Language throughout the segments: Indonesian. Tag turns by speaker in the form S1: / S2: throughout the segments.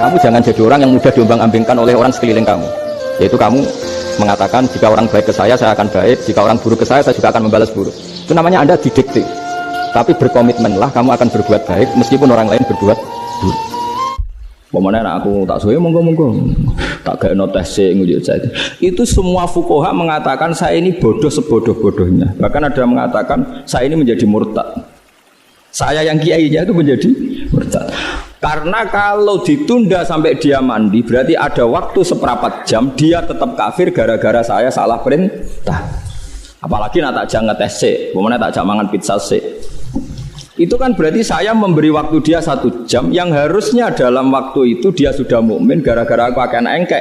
S1: kamu jangan jadi orang yang mudah diombang-ambingkan oleh orang sekeliling kamu. Yaitu kamu mengatakan jika orang baik ke saya akan baik, jika orang buruk ke saya juga akan membalas buruk. Itu namanya Anda didikte. Tapi berkomitmenlah kamu akan berbuat baik meskipun orang lain berbuat buruk. Pemana aku tak suwe monggo-monggo tak gawe notes itu semua fuqaha mengatakan saya ini bodoh sebodoh-bodohnya. Bahkan ada yang mengatakan saya ini menjadi murtad. Saya yang kiainya itu menjadi murtad. Karena kalau ditunda sampai dia mandi berarti ada waktu seperempat jam dia tetap kafir gara-gara saya salah perintah. Apalagi nak tak jangan ngetes sik, pemana tak jangan mangan pizza sik. Itu kan berarti saya memberi waktu dia 1 jam yang harusnya dalam waktu itu dia sudah mukmin gara-gara aku akan engkek.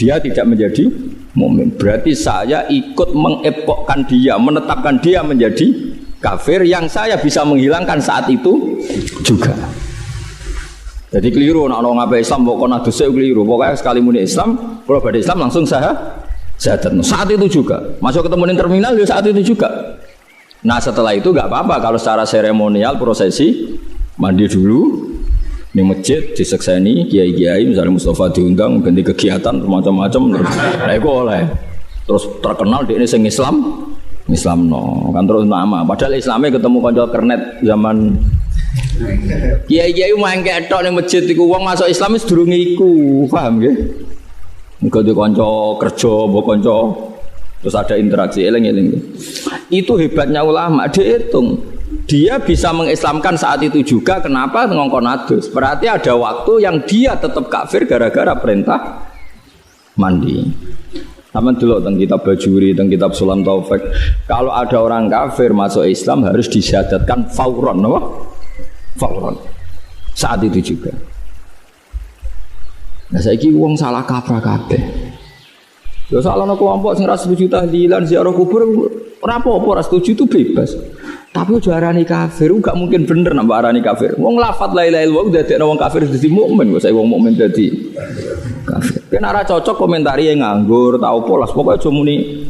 S1: Dia tidak menjadi mukmin. Berarti saya ikut mengepokkan dia, menetapkan dia menjadi kafir yang saya bisa menghilangkan saat itu juga. Jadi keliru nak orang apa Islam pokoknya dosa keliru. Pokoknya sekali muni Islam, kalau pada Islam langsung syahadat. Saat itu juga. Masuk ketemu di terminal ya saat itu juga. Nah setelah itu nggak apa-apa kalau secara seremonial prosesi mandi dulu di masjid disekseni kiai-kiai misalnya Mustafa diundang ganti kegiatan macam-macam nah itu oleh terus terkenal di ini sing Islam no kan terus nama padahal Islamnya ketemu konco kernet zaman kiai-kiai main ketok di masjid iku wong masuk Islam wis durung iku paham nggih engko di konco kerja mbok konco terus ada interaksi eleng-eleng. Itu hebatnya ulama, dihitung. Dia bisa mengislamkan saat itu juga. Kenapa ngongkon adus? Berarti ada waktu yang dia tetap kafir gara-gara perintah mandi. Sama dulu tentang kitab Bajuri, tentang kitab Sulam Taufik. Kalau ada orang kafir masuk Islam harus disyahadatkan fauron, apa? Fauron. Saat itu juga. Nah saiki wong salah kaprah kabeh. Ya salah nak kelompok sing ra setuju tahlilan ziarah kubur ora apa-apa ra setuju itu bebas. Tapi aja arani kafir, enggak mungkin bener nambah arani kafir. Wong lafaz la ilaha illallah dadekno wong kafir dadi mukmin kok saiki wong mukmin dadi kafir. Ken ora cocok komentari yang nganggur tau polas pokoke aja muni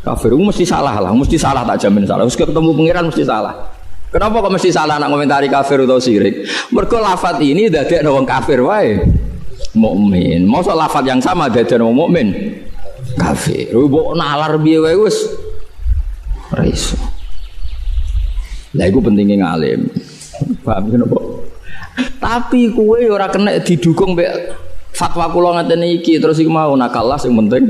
S1: kafir mesti salah lah, mesti salah tak jamin salah. Wis ketemu pangeran mesti salah. Kenapa kok mesti salah nak komentari kafir atau syirik? Mergo lafaz ini dadekno wong kafir wae mukmin. Mosok lafaz yang sama dadekno wong mukmin kafir. Mbok nalar piye wae wis ora iso. Lah iku pentinge ngalim. Paham kenapa? Tapi kowe ora kena didukung mek fatwa kula ngaten iki terus iku mau nakalah sing penting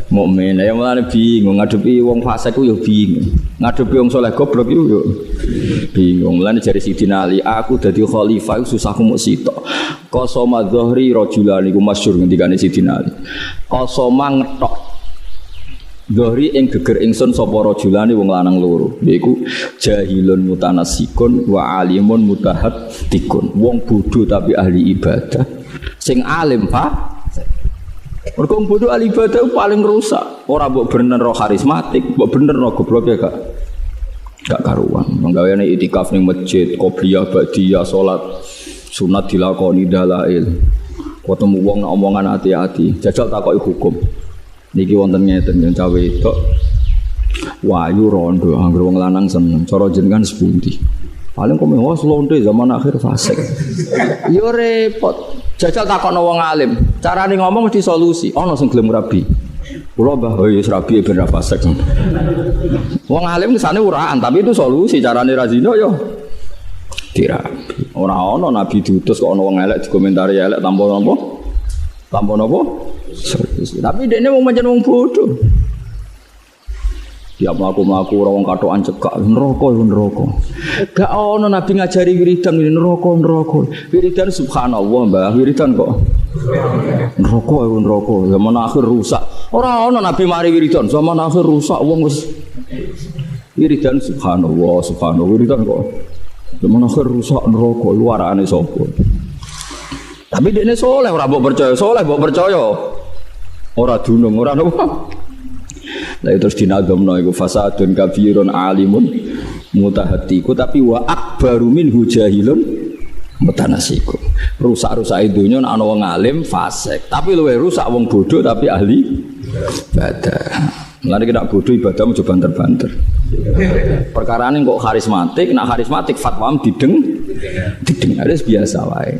S1: mukmin. Ya mulane bingung ngadepi wong fasik ku yo bingung. Ngadepi wong saleh goblok yo bingung. Mulane jare Sidina Ali, aku dadi khalifah susahku muk sitok. Qasama dzahri rajulan iku masyhur ngendikane Sidina Ali. Qasama ngetok dzahri ing geger ingsun sapa rajulane wong lanang loro. Yaiku jahilun mutanasikun wa alimun mutahattikun. Wong bodho tapi ahli ibadah. Sing alim mergo wong bodho ahli ibadah paling rusak. Ora mbok bener ro karismatik, mbok bener ro goblok ya gak karuan. Menggaweane itikaf ning masjid, qobliyah, ba'diyah, salat sunat dilakoni dalail. Ketemu wong nak omongan hati-hati, jajal takoki hukum. Niki wonten ngeten yen cawe wedok wayu rondo anggere wong lanang seneng. Cara jenengan sepundi? Paling kok mewah lonte zaman akhir fasik. Yo repot. Jajal takokno wong alim. Carane ngomong mesti solusi. Ana sing gelem rabi. Kula Mbah wis rabi ben ra fasik. Wong alim kesane uraan, tapi itu solusi carane ra zina yo dirabi. Ora ana nabi diutus kok ana wong elek dikomentari elek tanpa napa? Tanpa napa? Tapi dekne wong pancen wong bodoh. Tiap mlaku-mlaku ora wong katokan cekak neraka. Gak ono nabi ngajari wiridan neraka. Wiridan subhanallah Mbah, wiridan kok neraka. Zaman akhir rusak. Ora ono nabi mari wiridan, zaman akhir rusak wong wis wiridan subhanallah, wiridan kok. Zaman akhir rusak neraka, luarane sapa? Tapi dekne soleh ora mbok percaya, ora dunung, ora napa. Lah terus dinadhamno iku fasadun kabirun alimun mutahatiku tapi wa akbaru minhu jahilun mutanasiku. Rusak-rusak dunya nek ana wong alim fasik, tapi luwih rusak wong bodoh tapi ahli ibadah. Mulane kita bodoh ibadah aja banter-banter. Perkarane kok karismatik, nak karismatik fatwam dideng. Harus biasa wae.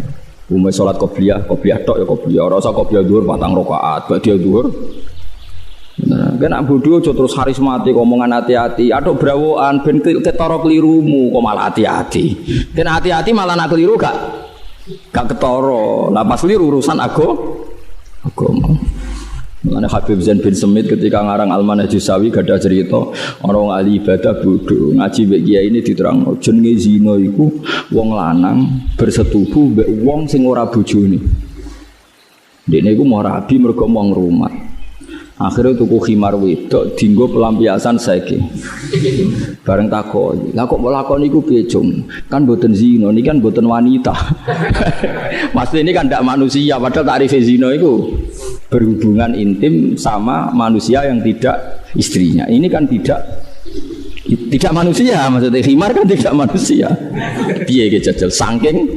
S1: Umum salat qobliyah tok ya qobliyah, ora usah qobliyah dhuwur 4 rakaat, ba'diyah dhuwur. Nah, kena bodoh aja terus karismatik omongan hati-hati, atuk brawokan ben ketara kelirumu kok malah hati-hati. Kena hati-hati malah nak keliru gak ketara. Lah pas keliru urusan agama. Mulane Habib Zain bin Semit ketika ngarang Al-Manhajus Sawi gadah cerita orang ahli ibadah bodoh ngaji mbek kiai ini diterangno jenenge zina iku wong lanang bersetubuh mbek wong sing ora bojone. Dekne iku mau rabi mergo mau ngrumat. Akhirnya tuku khimar wedok dienggo pelampiasan saiki. Bareng takon, "Lah kok lakon iku piye, Cung? Kan mboten zina, niki kan mboten wanita." Maksud ini kan ndak manusia, padahal takrif zina iku berhubungan intim sama manusia yang tidak istrinya. Ini kan tidak manusia, maksudnya khimar kan tidak manusia. Piye ge jajal saking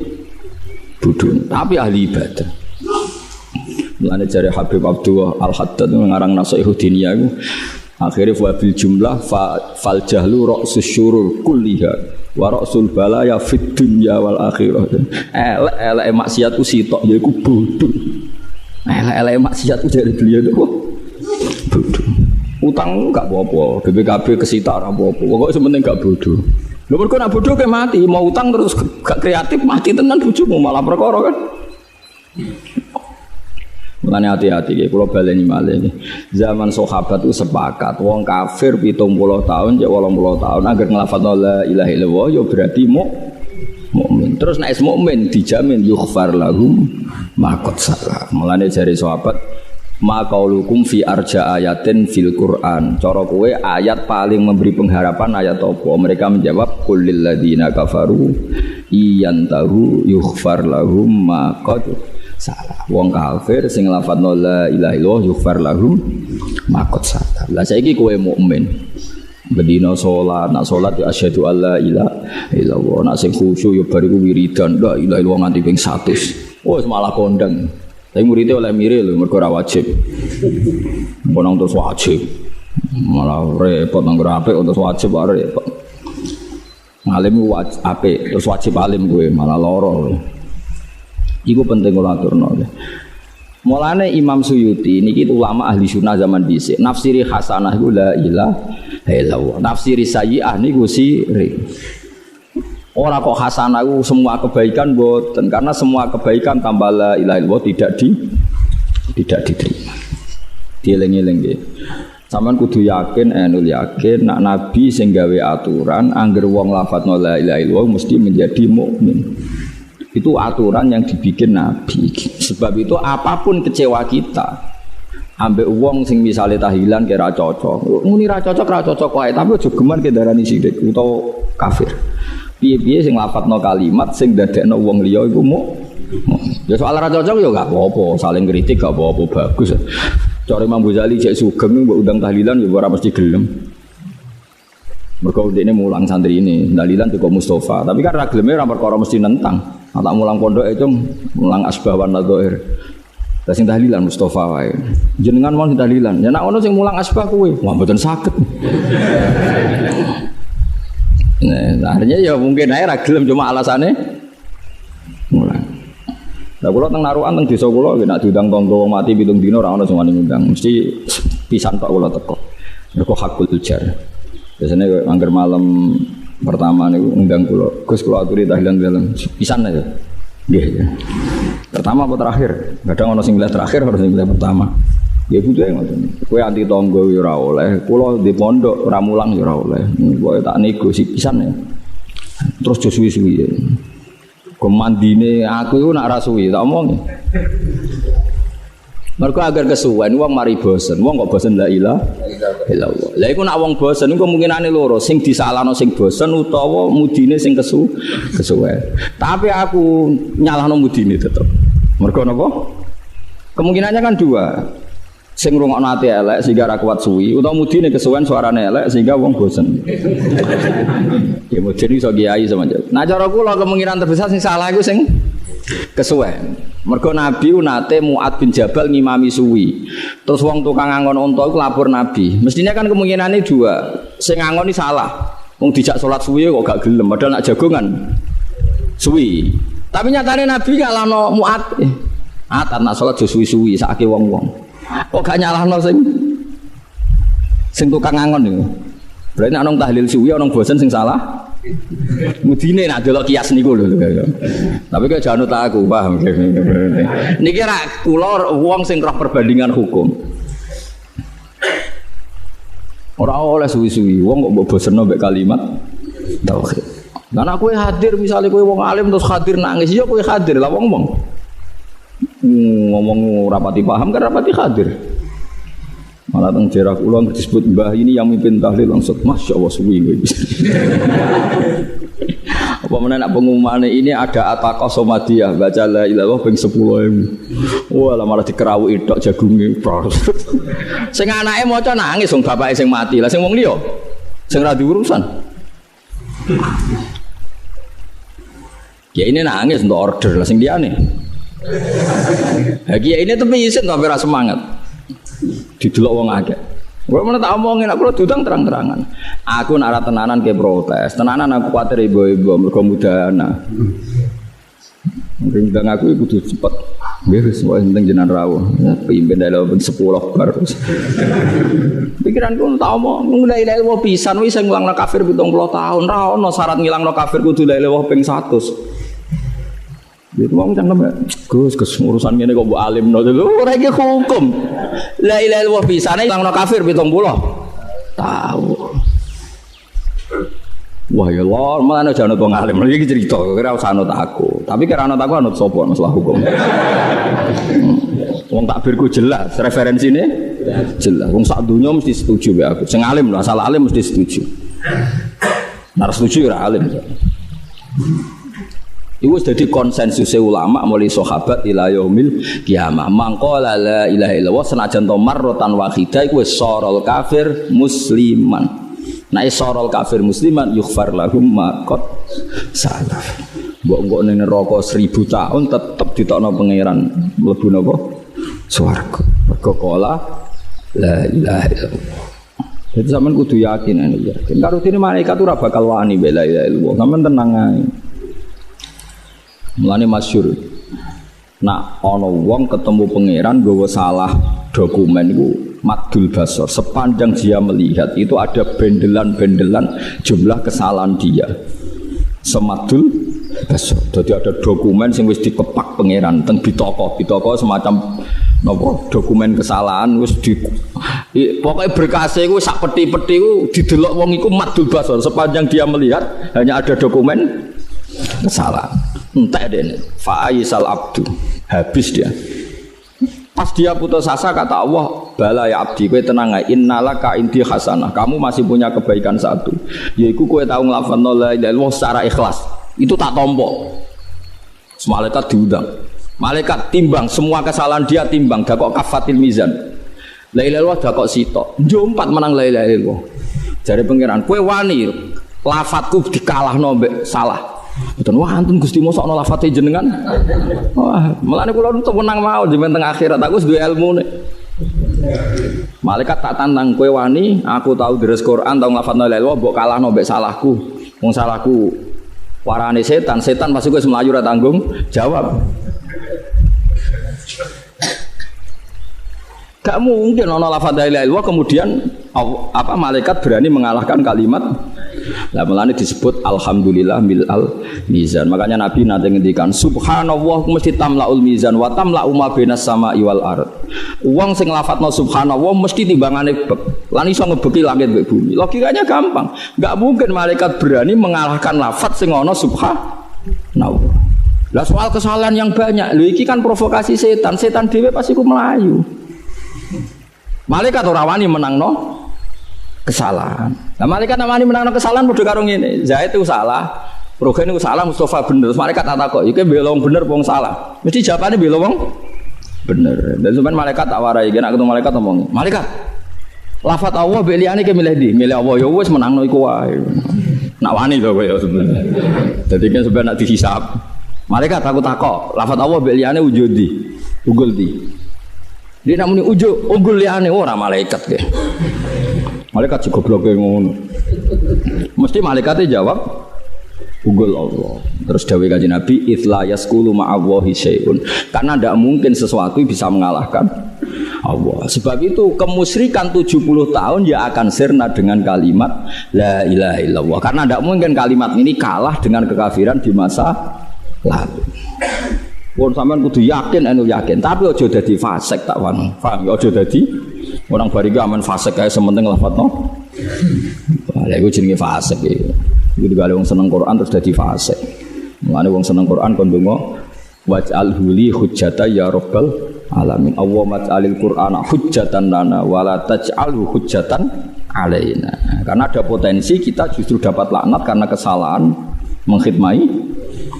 S1: bodoh, tapi ahli ibadah. Mulane jare Habib Abdullah Al-Haddad ngarang Nasihatul Diniyah iku akhire wabil jumlah fal jahlu ra'sus syurur kulliha wa ra'sul balaya fid dunya wal akhirah. Elek maksiat ku sitok ya iku bodoh. Elek maksiat ku jare beliau itu bodoh. Utang enggak apa-apa, BPKB kesita ora apa-apa. Pokoke sementing enggak bodoh. Lho mergo nek bodoh kayak mati, mau utang terus gak kreatif mati tenan bojomu malah perkara kan. Mulane hati-hati nggih kula baleni malih nggih. Zaman sahabat itu sepakat wong kafir 70 tahun ya 80 tahun agar nglafadzna la ilaha illallah ya berarti mukmin. Terus nek mukmin dijamin yughfar lahum ma qad salah. Mulane jare sahabat ma qaulukum fi arja ayatin fil Quran. Cara kowe ayat paling memberi pengharapan ayat apa? Mereka menjawab qul lil ladzina kafaru iyantahu yughfar lahum ma qad salah. Wong kafir sing lafadzna la ilaha illallah yughfar lahum maqad salah. Lah saiki kowe mukmin. Bedina salat, nak salat ya asyhadu alla ilaha illallah. Nak sing khusyuk ya bariku wiridan la ilaha illallah nganti ping 100. Wes malah kondang. Tapi muridé oleh mire lho mergo ora wajib. Bonong terus wajib. Malah repot nang apik terus wajib ora repot. Ngalim apik terus wajib alim kowe malah lara. Iku penting kula aturno. Mulane Imam Suyuti niki ulama ahli sunnah zaman dhisik. Nafsiri hasanah iku la ilaha illallah. Nafsiri sayyi'ah niku sirik. Ora kok hasanah iku semua kebaikan mboten, karena semua kebaikan tambah la ilaha illallah tidak diterima. Dieling-eling nggih. Sampeyan kudu yakin, enul yakin nak nabi sing gawe aturan angger wong lafadzna la ilaha illallah mesti menjadi mukmin. Itu aturan yang dibikin Nabi. Sebab itu apapun kecewa kita ambek wong sing misale tahlilan kira cocok. Muni ra cocok wae, tapi aja geman ke darani sidik utawa kafir. Piye-piye sing lafadzno kalimat sing dadekno wong liya iku ya soal ra cocok ya gak apa-apa, saling kritik gak apa-apa, bagus. Cara Imam Ghazali cek sugeng mbok undang tahlilan ya ora mesti gelem. Mergo ndekne mulang santri ini, tahlilan cukup Mustafa, tapi kan ra geleme ora perkara mesti nentang. Tak mulang pondok itu mulang asbawan nadhair. Lah sing tahlilan Mustafa wae. Jenengan mau tahlilan. Ya nek ono sing mulang asbah kowe, wah mboten saged. Nah, akhirnya ya mungkin ae ra gelem cuma alasane mulang. Lah kula teng narukan teng desa kula nek diundang tangga wong mati 7 dina ora ono sing wani ngundang. Mesti pisan tok kula teko. Mergo hakul jar. Biasane angger malam pertama niku undang kula, Gus kula aturi tahlilan dalam pisan aja. Nggih. Pertama apa terakhir? Kadang ana sing milih terakhir, ana sing milih pertama. Ya kudu ngoten. Kowe anti tangga ya ora oleh, kula di pondok ora mulang ya ora oleh. Pokoke tak nego sik pisan ya. Terus jo suwi-suwi ya. Komandine aku iku nak ra suwi tak omong. Mergo agar kesuwen wong mari bosen. Wong kok bosen la ilaha illallah. Lah iku nak wong bosen iku kemungkinane loro, sing disalahno sing bosen utawa mudine sing kesuwen. Tapi aku nyalahno mudine tetep. Mergo napa? Kemungkinannya kan dua. Sing ngrungokno ati elek sehingga ra kuat suwi utawa mudine kesuwen suarane elek sehingga wong bosen. Ya mudine iso kiai sama. Nah cara kula kemungkinan terbesar sing salah iku sing kesuwen. Mergo Nabi nate Mu'ad bin Jabal ngimami suwi. Terus wong tukang ngangon unta iku lapor Nabi. Mestinya kan kemungkinane dua. Sing ngangoni salah. Wong dijak salat suwi kok gak gelem, padahal nak jagongan suwi. Tapi nyatane Nabi ngalahno Mu'ad. Atat nak salat yo suwi-suwi sakake wong-wong. Kok gak nyalahno sing tukang ngangon niku. Berarti nek nang tahlil suwi ana bosen sing salah. Mudine nak delok kias niku lho. Tapi kok jangan aku, paham. Niki ra kula wong sing roh perbandingan hukum. Ora oleh suwi-suwi wong kok mbok bosenno mbek kalimat tauhid. Karena kowe hadir misalnya kowe wong alim terus hadir nangis ya kowe hadir lah wong-wong. Ngomong rapati paham kan rapati hadir. Malah teng jerak ulang disebut mbah ini yang mimpin tahlil langsung Masya Allah suwi kowe. Apa meneh nek pengumumane ini ada Ataqah Somadiyah baca la ilaha illallah ping 10.000. Wah lah malah dikerawuki tok jagunge. Sing anake maca nangis wong bapake sing mati. Lah sing wong liya sing ra diurusan. Ya ini nangis untuk order lah sing liyane. Lagi ini tuh isin tapi rasa semangat. Didelok wong akeh. Kowe menawa tak omongin aku dudang terang-terangan. Aku nak ra tenanan ke protes. Tenanan aku kuwatir ibu-ibu mergo mudahana. Mungkin ndang aku kudu cepet. Beres wae penting jenengan rawuh. Ya pimpin dalam 10 bar. Pikiranku tak omong la ilaha illallah pisan wis sing ngilangno kafir 70 tahun. Ra ono syarat ngilangno kafir kudu la ilaha ping 100. Itu wong cangkem ya. Gus urusan ngene kok mbok alimno lho ora iki hukum. La ilaha illallah pisane langno kafir 70. Tahu. Wah ya Allah, malah aja anut wong alim. Iki cerita kira usah anut aku. Tapi kira anut aku anut sapa masalah hukum. Wong takbirku jelas, referensine jelas. Wong sak donya mesti setuju wae aku. Sing alim lho, asal alim mesti setuju. Nek setuju ora alim. Itu jadi konsensus ulama mulai sahabat ila yaumil qiyamah. Mangqala la ilaha illallah senajan to marratan wahidah iku wis sorol kafir musliman. Nek sorol kafir musliman yughfar lahum ma qad salaf. Mbok ning neraka 1000 tahun tetep ditokno pangeran mlebu napa? Swarga. Mergo qala la ilaha illallah. Jadi sampean kudu yakin ya. Karo dene malaikat ora bakal wani la ilaha illallah. Sampeyan tenang ae. Mulane masyhur. Nak ana wong ketemu pangeran nggawa salah dokumen iku madul basor. Sepanjang dia melihat itu ada bendelan-bendelan jumlah kesalahan dia. Semadul basor. Jadi ada dokumen sing wis dikepak pangeran teng bitaka semacam napa dokumen kesalahan wis di pokoke berkase iku sak peti-peti iku didelok wong iku madul basor. Sepanjang dia melihat hanya ada dokumen kesalahan. Entek dene faisal abdu habis dia. Pas dia putus asa kata Allah bala ya abdi kowe tenang ae innalaka indi hasanah kamu masih punya kebaikan satu yaiku kowe tau nglafadzno la ilaha illallah secara ikhlas itu tak tompo. Malaikat diundang malaikat timbang semua kesalahan dia timbang dakok kafatil mizan la ilaha illallah dakok sitok njompat menang la ilaha illallah jare pangeran kowe wani lafadzku dikalahno mbek salah. Betul, wah antum Gusti mosokno lafate jenengan. Wah, melane kula tenang mau jeneng teng akhirat aku wis duwe ilmune. Malaikat tak tantang kowe wani, aku tahu deres Quran, tahu nglafadzno la ilaha illallah, mbok kalahno mbek salahku. Wong salahku warane setan pasti kowe mlayu ora tanggung jawab. Gak mungkin ana lafadz la ilaha illallah kemudian apa malaikat berani mengalahkan kalimat. Lah mulane disebut alhamdulillah mil'al mizan. Makanya Nabi nanti ngendikan subhanallah mesti tamlaul mizan wa tamla'u ma bainas sama'i wal ard. Wong sing lafadzno subhanallah mesti timbangane bek. Lan iso ngebeki langit mbek bumi. Logikanya gampang. Enggak mungkin malaikat berani mengalahkan lafadz sing ana subhanallah. Lah soal kesalahan yang banyak. Lho iki kan provokasi setan. Setan dhewe pasti ku melayu. Malaikat ora wani menangno kesalahan. Nah malaikat namanya menang kesalahan padha karo ngene. Zaid itu salah, Rogen itu salah, Mustafa bener. Terus malaikat tak takok, iki bela wong bener wong salah. Mesti jawabane bela wong bener. Dan sampean malaikat tak warai, nek ketemu malaikat ngomong, "Malaikat, lafat Allah mbek liyane ke milih ndi? Milih Allah ya wis menangno iku wae." Nak wani lho kowe ya sebenarnya. Dadi kan sampean nak dihisab. Malaikat aku takok, lafat Allah mbek liyane ujug ndi? Unggul ndi? Dia nak muni ujug, unggul liyane ora malaikat ke. Malaikat juga blok ngono. Mesti malaikatnya jawab unggul Allah. Terus dawuh Kanjeng Nabi itsla yaskulu ma'allahi syai'un. Karena tidak mungkin sesuatu bisa mengalahkan Allah. Sebab itu kemusyrikan 70 tahun ya akan sirna dengan kalimat la ilaha illallah. Karena tidak mungkin kalimat ini kalah dengan kekafiran di masa lalu. Pun sampean kudu yakin yakin, tapi aja dadi fasik tak wani. Paham ya aja dadi orang bariga aman fasik kae sementing lafadzno. Lah iku jenenge fasik iki. Iku digale wong seneng Quran terus dadi fasik. Mulane wong seneng Quran kon ndonga waj'alhu li hujjata ya rabbal alamin. Allahumma ij'alil Qur'ana hujjatan lana wa la taj'alhu hujjatan alaina. Karena ada potensi kita justru dapat laknat karena kesalahan mengkhidmati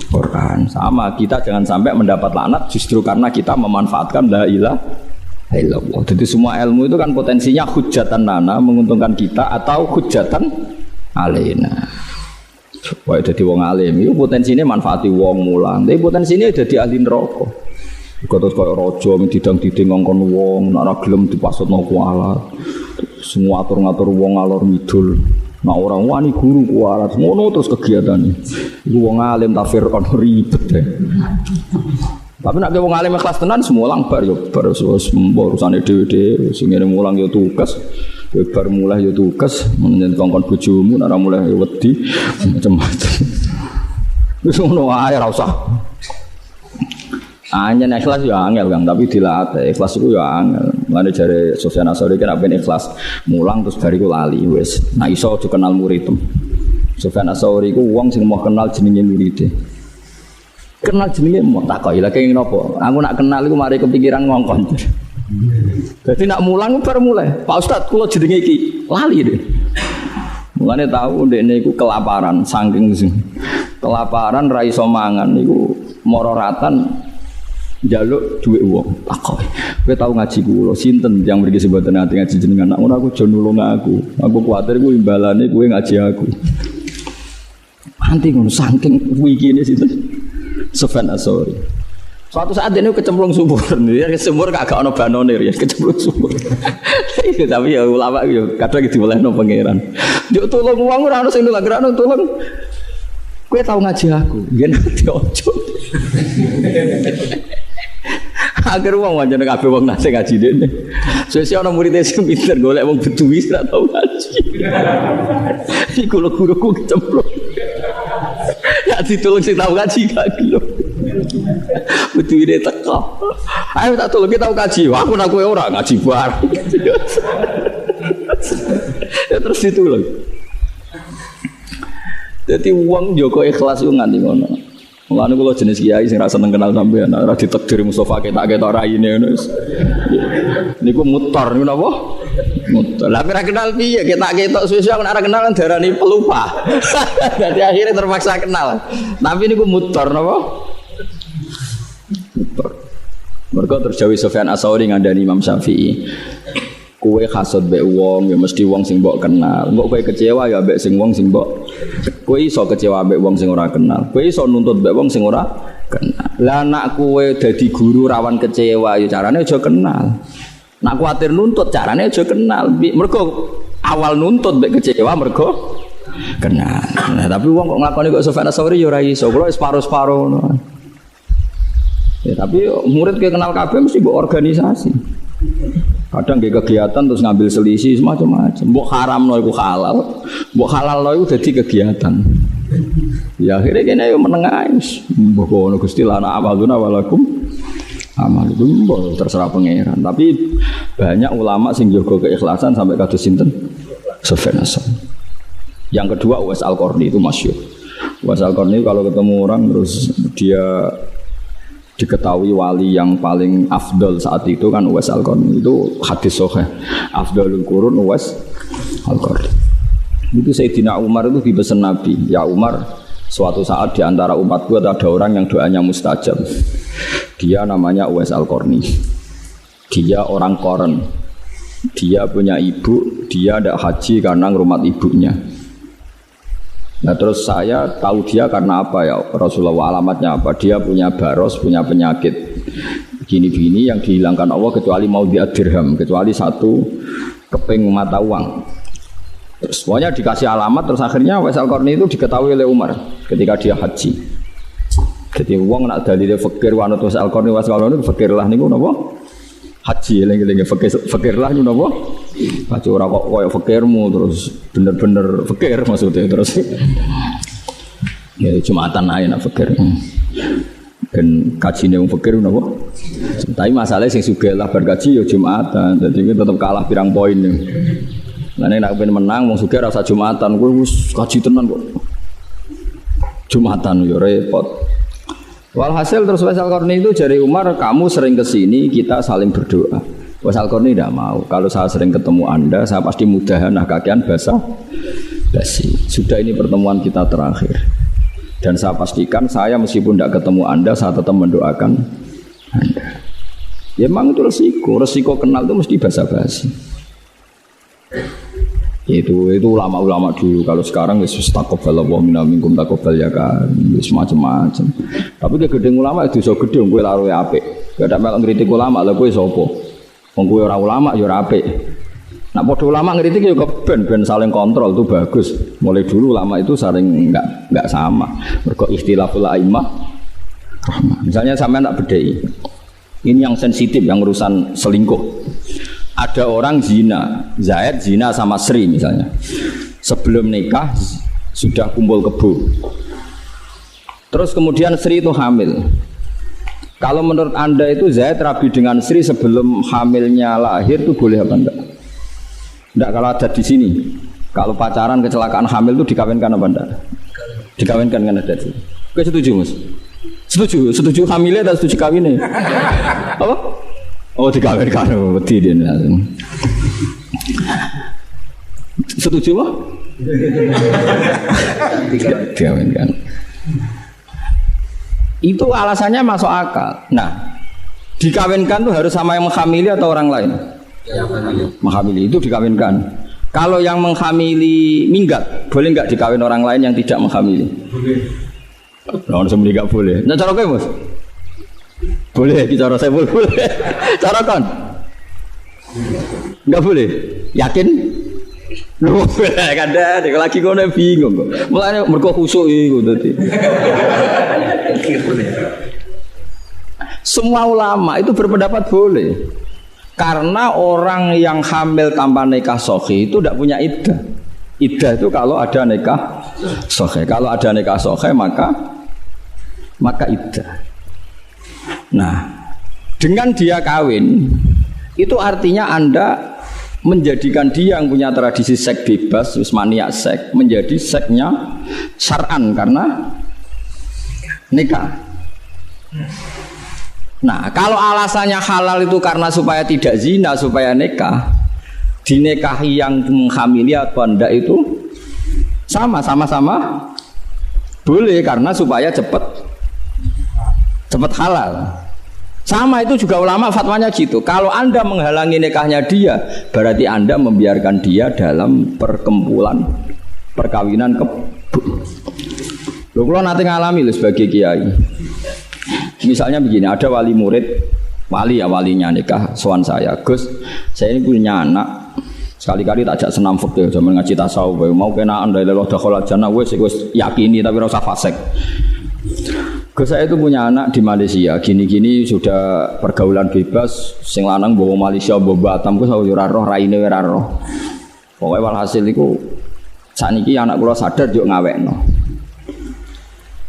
S1: Quran. Sama kita jangan sampai mendapat laknat justru karena kita memanfaatkan la ilaha illallah. Jadi semua ilmu itu kan potensinya hujjatan lana menguntungkan kita atau hujjatan alaina. Wah, jadi wong alim itu potensinya manfaati wong mulang. Tapi potensinya jadi ahli neraka. Terus kaya raja didang-diding ngongkon wong, nek ora gelem dipasutno kualat. Semua atur-ngatur wong alor ngidul. Nek ora wani guru kualat, ngono terus kegiatane. Iku wong alim tafsir ono ribet deh. Tapi nek wong alim ikhlas tenan semulang bar yo bar urusane dhewe-dhewe sing ngene mulang yo tugas. Bar mulai yo tugas menjen kongkon bojomu nek ora mulai wedi macam-macam. Wis ngono ae ora usah. Anjen ikhlas yo angel Kang, tapi dilatih. Ikhlas iku yo angel. Mane jare Sufyan Ats-Tsauri kan ben ikhlas mulang terus bariku lali wis. Nah iso aja kenal murid. Sufyan Ats-Tsauri iku wong sing mau kenal jenenge murid. Kenal jenenge mau takoki lha kenging napa? Aku nak kenal iku mari kepikiran ngongkon. Jadi nak mulang baru mulai. Pak Ustadz, kalau jenenge iki lali deh. Mulane tahu ndekne iku kelaparan, saking kelaparan ra iso mangan niku mororatan njaluk dhuwit wong. Takoki. Kowe tau ngaji kula sinten yang mriki sebutan ati ngaji jenengan. Nak ngono aku aja nulung aku. Aku kuwatir ku imbalane kowe ngaji aku. Anti ngono saking wikine sinten. Sufyan Ats-Tsauri. Suatu saat ini kecemplung sumur, ya sumur kagak ono banone ya kecemplung sumur. Tapi ya ulama yo kadang diwelehno pangeran. Yo tolong wong ora ono sing nulung, ora ono tolong. Kowe tau ngaji aku, yen diojo. Agar wong wancane kabeh wong nase ngaji dene. Sesuk ana murid sing pinter golek wong beduwi ora tau ngaji. Iku lho guruku kecemplung. Ya ditolong sing tau ngaji gak gelem. Betul ini teko. Ayo tak tolong kita tahu kaji. Aku nak kowe ora ngaji bar. Ya terus ditolong. Jadi uang Joko ikhlas itu nganti ngono. Mulane kula jenis kiai sing ra seneng kenal sampean, ora ditakdir Mustofa ketak-ketak raine ngono. Niku mutor niku napa? Mutor. Lah ora kenal piye ketak-ketok suwe-suwe aku ora kenal darani pelupa. Dadi akhirnya terpaksa kenal. Tapi niku mutor napa? Mereka terjauh Sufyan Ats-Tsauri ngandani Imam Syafi'i. Kowe hasud mbek wong ya mesti wong sing mbok kenal. Mbok kowe kecewa ya mbek sing wong sing mbok. Kowe iso kecewa mbek wong sing ora kenal. Kowe iso nuntut mbek wong sing ora kenal. Lah nek kowe dadi guru rawan kecewa ya carane aja kenal. Nek kuwatir nuntut carane aja kenal. Mergo awal nuntut mbek kecewa mergo kenal. Nah, tapi wong kok nglakoni kok Sufyan Ats-Tsauri ya ora iso. Kulo separo-separo ngono. Ya, tapi murid kayak kenal kabeh mesti mbok organisasi. Kadang nggih kegiatan terus ngambil selisih semacam-macam. Mbok haramno iku halal, mbok halalno iku dadi kegiatan. Ya akhirnya kene yo menengah wis. Mbok ono Gusti lana amaluna walakum amal itu mbok terserah pangeran. Tapi banyak ulama sing jaga keikhlasan sampai kados sinten? Sufyan Ats-Tsauri. Yang kedua Uwais Al-Qarni itu masyhur. Uwais Al-Qarni kalau ketemu orang terus dia diketahui wali yang paling afdol saat itu kan Uwais Al-Qarni. Itu hadis sahih. Afdalul qurun Uwais Al-Qarni. Itu Sayyidina Umar itu dipesan Nabi, ya Umar, suatu saat di antara umatku ada orang yang doanya mustajab. Dia namanya Uwais Al-Qarni. Dia orang Koren. Dia punya ibu, dia tidak haji karena ngrumat ibunya. Nah terus saya tahu dia karena apa ya Rasulullah, alamatnya apa? Dia punya baros, punya penyakit gini-gini yang dihilangkan Allah kecuali mau dirham, kecuali satu keping mata uang. Terus pokoknya dikasih alamat, terus akhirnya Uwais Al-Qarni itu diketahui oleh Umar ketika dia haji. Jadi wong nak dalile fakir wanut Uwais Al-Qarni fakir lah niku napa? Haji eling-eling fakir lah niku napa? Haji ora kok koyo fakirmu terus bener-bener fakir maksudnya terus. Ya Jumatan ae nak fakir. Ben kajine wong fakir napa? Tapi masalahnya sing sugih lah bar kaji ya Jumatan. Jadi tetep kalah pirang poin. Lah nek nak pengen menang wong sugih ora usah Jumatan, kowe wis kaji tenan kok. Jumatan yo repot. Walhasil terus Uwais Al-Qarni itu jari Umar, kamu sering kesini kita saling berdoa. Uwais Al-Qarni tidak mau. Kalau saya sering ketemu Anda, saya pasti mudahan kakean basah basi. Sudah ini pertemuan kita terakhir. Dan saya pastikan saya meskipun tidak ketemu Anda, saya tetap mendoakan Anda. Ya memang itu resiko kenal itu mesti basa-basi. Itu ulama-ulama dulu. Kalau sekarang wis taqabbalallahu minna minkum taqabbal ya kan, wis macam-macam. Tapi gedeng ulama itu iso gedeng kowe laruhe apik. Gak ada melok ngritik ulama lha kowe sapa? Wong kowe ora ulama ya ora apik. Nak padha ulama ngritik ya ben saling kontrol itu bagus. Mulai dulu ulama itu saling enggak sama. Mergo ikhtilaful a'immah rahmah. Misalnya sampean nak bedheki. Ini yang sensitif yang urusan selingkuh. Ada orang zina, Zaid zina sama Sri misalnya. Sebelum nikah sudah kumpul kebo. Terus kemudian Sri itu hamil. Kalau menurut Anda itu Zaid rabi dengan Sri sebelum hamilnya lahir itu boleh apa enggak? Enggak kalau ada di sini. Kalau pacaran kecelakaan hamil itu dikawinkan apa enggak? Dikawinkan kan ada di sini. Oke, setuju Mas? Setuju hamilnya atau setuju kawinnya? Apa? Oh dikawinkan, wedi dia. Setuju Pak? Dikawinkan. Itu alasannya masuk akal. Nah, dikawinkan tuh harus sama yang menghamili atau orang lain? Menghamili itu dikawinkan. Kalau yang menghamili minggat, boleh nggak dikawin orang lain yang tidak menghamili? Boleh. Orang semua nggak boleh. Nah cara kayak Mas? Boleh, cara saya boleh. Cara kan? Enggak boleh. Yakin? Loh, kan dah, lagi kono bingung kok. Mulane mergo khusuk iku dadi. Semua ulama itu berpendapat boleh. Karena orang yang hamil tanpa nikah sahih itu tidak punya iddah. Iddah itu kalau ada nikah sahih. Kalau ada nikah sahih maka iddah. Nah, dengan dia kawin itu artinya Anda menjadikan dia yang punya tradisi seks bebas, maniak seks, menjadi seksnya syar'an karena nikah. Nah, kalau alasannya halal itu karena supaya tidak zina, supaya nikah, dinikahi yang menghamili atau enggak itu sama-sama boleh karena supaya cepat halal. Sama itu juga ulama fatwanya gitu. Kalau Anda menghalangi nikahnya dia, berarti Anda membiarkan dia dalam perkawinan kebo. Loh, kalau nanti ngalami loh sebagai kiai. Misalnya begini, ada wali murid, walinya nikah, sowan saya, Gus, saya ini punya anak. Sekali-kali tak ajak senam fikih, zaman ngaji tasawuf, mau kena Anda leloh dakhala jannah, wis yakini tapi ora usah fasik. Gus, saya itu punya anak di Malaysia, gini-gini sudah pergaulan bebas, sing lanang bawa Malaysia, bawa Batam, Gus ora roh raine ora roh. Pokoke walhasil iku sakniki anak kula sadar yo ngawekno.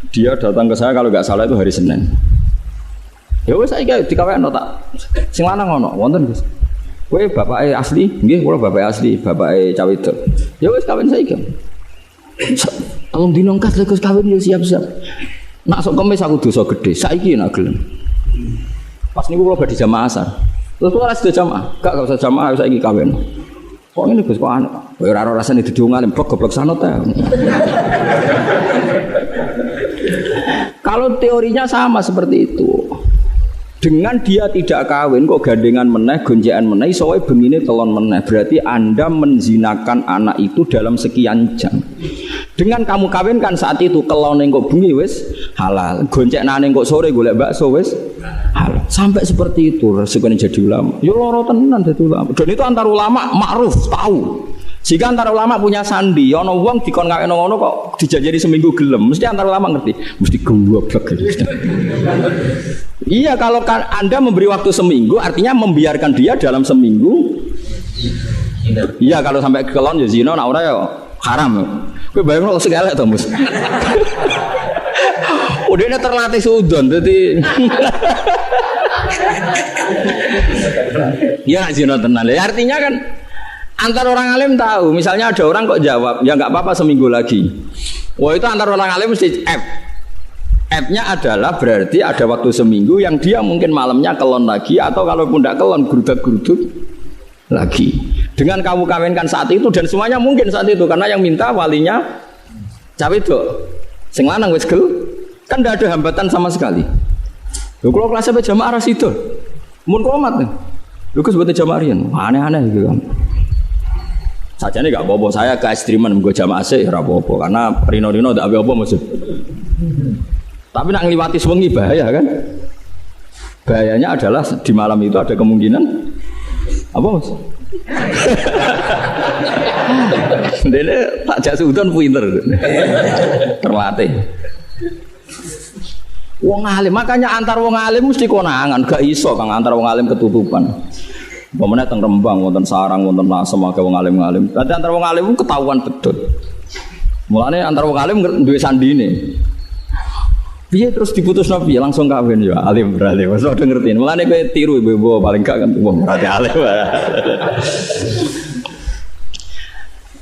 S1: Dia datang ke saya kalau enggak salah itu hari Senin. Ya wis saiki dikawekno tak. Sing lanang ono, wonten Gus. Kowe bapake asli? Nggih, kula bapake asli, bapake cah wedok. Ya wis kawin saiki. Tolong dinongkas Gus kawin yo siap-siap. Nak sok kemis aku dosa gede, saiki nak gelem. Pas niku kula badhe jamaah asar. Terus kula sudah jamaah, gak usah jamaah saiki kawin. Kok ngene Gus kok anak. Kowe ora rasane didungan goblok sanot ta. Kalau teorinya sama seperti itu. Dengan dia tidak kawin kok gandengan meneh, gonjekan meneh, iso wae bengine telon meneh. Berarti Anda menzinakan anak itu dalam sekian jam. Dengan kamu kawinkan saat itu kelone kok bengi wis halal. Goncekane kok sore golek bakso wis halal. Sampai seperti itu resikonya jadi ulama. Yo loro tenan dadi ulama. Dan itu antar ulama makruf tahu. Jika antara ulama punya sandi, ono wong dikon kawin ngono kok dijanjeni seminggu gelem, mesti antara ulama ngerti, mesti goblok. Iya, kalau Anda memberi waktu seminggu, artinya membiarkan dia dalam seminggu. Iya, kalau sampai kelon ya zina, nak ora ya haram. Kowe bayang kok segala to, Mus. Udah terlatih sudon, jadi. Ya zina tenan. Artinya kan antar orang alim tahu, misalnya ada orang kok jawab, ya nggak apa-apa seminggu lagi. Wah itu antar orang alim mesti F-nya adalah berarti ada waktu seminggu yang dia mungkin malamnya kelon lagi, atau kalaupun tidak kelon geruduk-geruduk lagi. Dengan kamu kawinkan saat itu, dan semuanya mungkin saat itu, karena yang minta walinya cawe itu, sing lanang wis gel, kan tidak ada hambatan sama sekali. Lu kalau kelas sampai jamaah ras itu, mun komat nih, lu sebutnya jamaah rian, aneh-aneh gitu kan. Saja nih gak apa-apa, saya ke ekstriman gue jamaah sih, gak apa-apa, karena rino-rino tidak apa-apa maksud. Tapi nak ngliwati sewengi bahaya kan? Bahayanya adalah di malam itu ada kemungkinan apa mas? Dene tak jak sudon pinter, terlatih. Wong alim, makanya antar wong alim mesti konangan, gak iso kang antar wong alim ketutupan. Pemene teng Rembang wonten sarang wonten lasem akeh wong alim-alim. Dadi antar wong alim ketahuan betul. Mulane antar wong alim duwe sandine. Piye terus diputusno piye langsung kawin ya alim berarti. Wis udah ngerti. Mulane kowe tiru ibu-ibu paling gak kan wong berarti alim.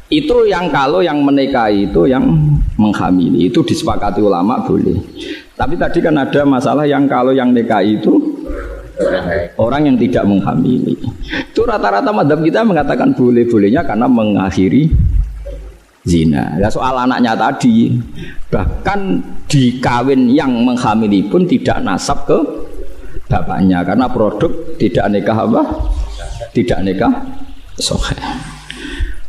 S1: Itu yang kalau yang menikahi itu yang menghamili itu disepakati ulama boleh. Tapi tadi kan ada masalah yang kalau yang nikahi itu orang yang tidak menghamili. Itu rata-rata mazhab kita mengatakan boleh-bolehnya karena mengakhiri zina. Ya soal anaknya tadi, bahkan di kawin yang menghamili pun tidak nasab ke bapaknya karena produk tidak nikah apa? Tidak nikah sahih.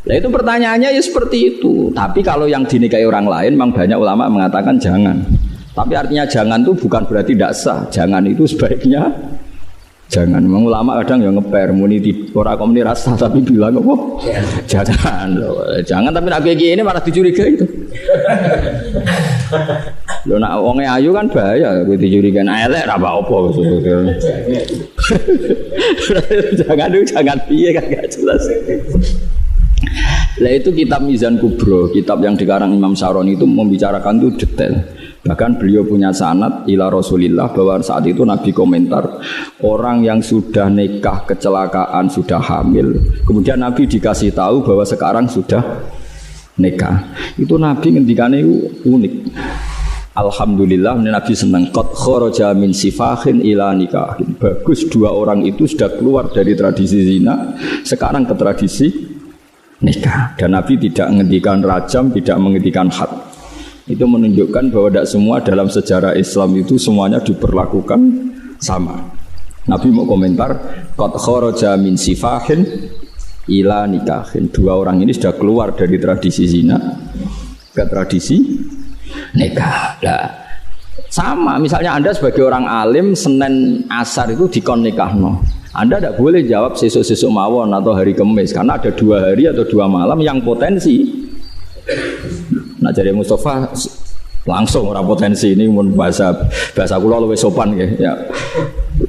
S1: Nah itu pertanyaannya ya seperti itu. Tapi kalau yang dinikahi orang lain, memang banyak ulama mengatakan jangan. Tapi artinya jangan itu bukan berarti tidak sah. Jangan itu sebaiknya jangan. Memang ulama kadang yang ngeper muni di ora komuni rasa tapi bilang apa? Jangan. Jangan tapi nak kayak gini malah dicurigai itu. Lho nak wonge ayu kan bahaya kowe dicurigai elek ra apa-apa. Jangan piye kan gak jelas. Lah itu kitab Mizan Kubro, kitab yang dikarang Imam Syaroni itu membicarakan itu detail. Bahkan beliau punya sanad ila Rasulillah bahwa saat itu Nabi komentar orang yang sudah nikah kecelakaan sudah hamil, kemudian Nabi dikasih tahu bahwa sekarang sudah nikah. Itu Nabi ngendikane unik. Alhamdulillah Nabi senang qad kharaja min sifahin ila nikahin. Bagus dua orang itu sudah keluar dari tradisi zina sekarang ke tradisi nikah. Dan Nabi tidak menghentikan rajam, tidak menghentikan had. Itu menunjukkan bahwa tidak semua dalam sejarah Islam itu semuanya diperlakukan sama. Nabi mau komentar qad kharaja min sifahin ila nikahin. Dua orang ini sudah keluar dari tradisi zina ke tradisi nikah. Nah, sama misalnya Anda sebagai orang alim Senin asar itu dikon nikahno. Anda tidak boleh jawab sesuk-sesuk mawon atau hari Kamis karena ada 2 hari atau 2 malam yang potensi. Nah jadi Mustafa langsung orang potensi ini bahasa kula luwih sopan ya,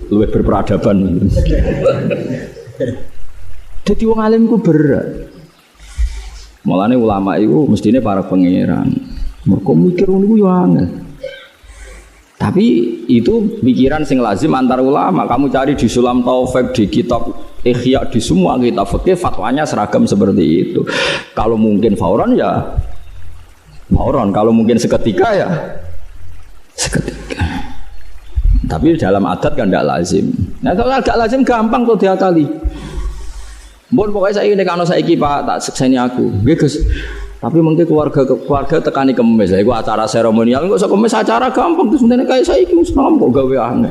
S1: luwih berperadaban. Jadi wong alim ku berat. Mulane ulama itu mestine para pangeran. Mergo mikir ngono ku yo angel. Tapi itu pikiran sing lazim antar ulama. Kamu cari di Sulam Taufik, di kitab Ihya, di semua kitab fikih fatwanya seragam seperti itu. Kalau mungkin fauron ya fauron, kalau mungkin seketika ya seketika. Tapi dalam adat kan tidak lazim. Nah kalau tidak lazim gampang tuh diakali. Mbon pokoknya saya ini kalau saya Pak tak sekseni aku, Gus. Tapi mungkin keluarga tekani kemis, itu acara seremonial, nggak usah kemis acara gampang terus sebenarnya kayak saya itu Islam kok gawe aneh.